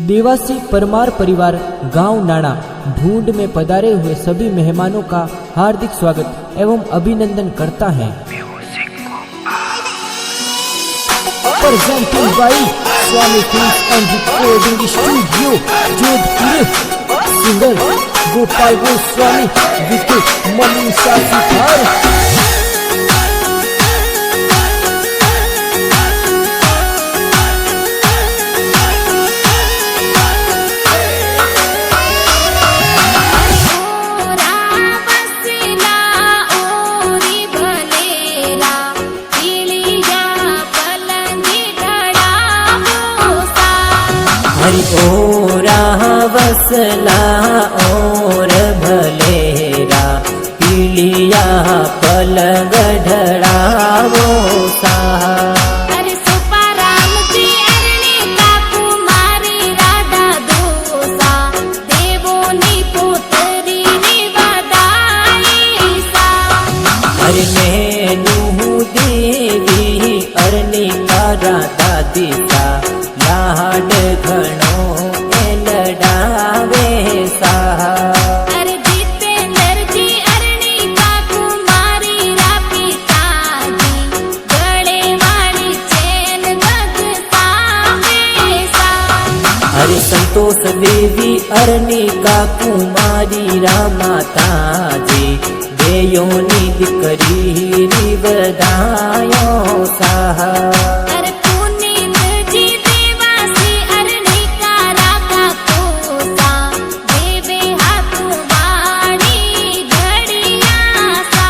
देवासी परमार परिवार गांव नाना ढूंढ में पधारे हुए सभी मेहमानों का हार्दिक स्वागत एवं अभिनंदन करता है। Presented by Swami Films and Recording Studio, Jodhpur. Singer Gopal Goswami with Manisha Sitar. Hari ओरा वसला और भलेरा पीलिया पलंग ढड़ावो सा। अरे सुपा राम जी अरणी का कुमारी राधा दोसा देवोनी पुत्री निवदाई सा। हरि मेनू देवी अरणी का राधा दिशा लाड घणो ए लडावे सा। अरे जितेंद्र जी अरणी का कुमारी रा पिताजी गले वाली चैन लगता सा। हरि संतोष देवी अरणी का कुमारी रा माता जी देयोनी दिकरी बधायो सा। अरे पुनीत जी देवासी अरणी का राधा कोसा देवे हाथू वाणी घड़िया सा।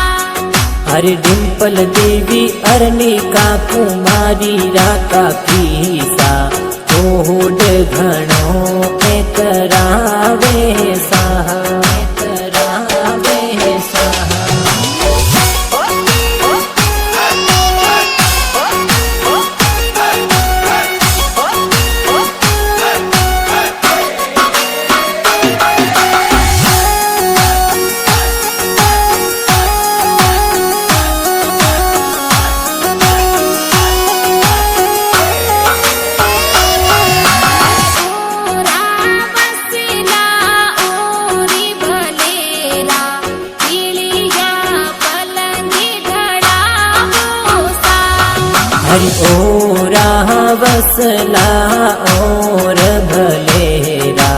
हरि डिम्पल देवी अरणी का कुमारी राका पीसा कोड घणो ए करावे सा। करावे सा। हरि ओरा वसला और भलेरा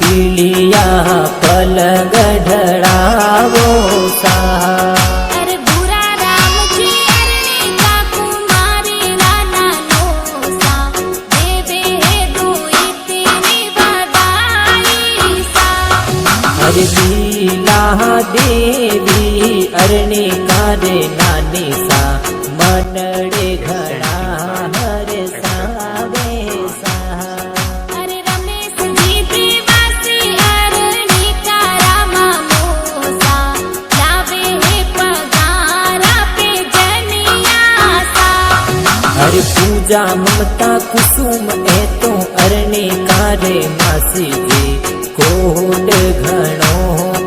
पीलिया पलंग ढड़ावो सा। अरे बुरा राम जी अरणी का कुमारी राना नोसा देवे दुई तीन बधाई सा। हरि लीला देवी अरणी का रे नानी सा मनड़े घड़ा हर सावे सा। अरे रमेश जी देवासी अरणी का रामा मोसा लावे है पगारा पे जनिया सा। हरि पूजा ममता कुसुम ए तो अरणी का रे मासी जी कोड घणो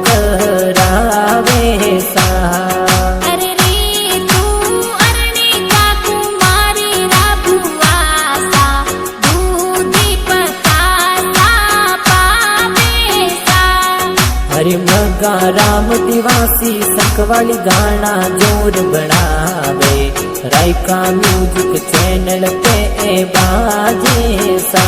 करावे सा। अरे रे तू अरणी का कुमारी रा बुआ सा दूधी पतासा पावे सा। हरि मगा राम दिवासी संकवाली गाना जोर बनावे रायका म्यूजिक चैनल पे बाजे सा।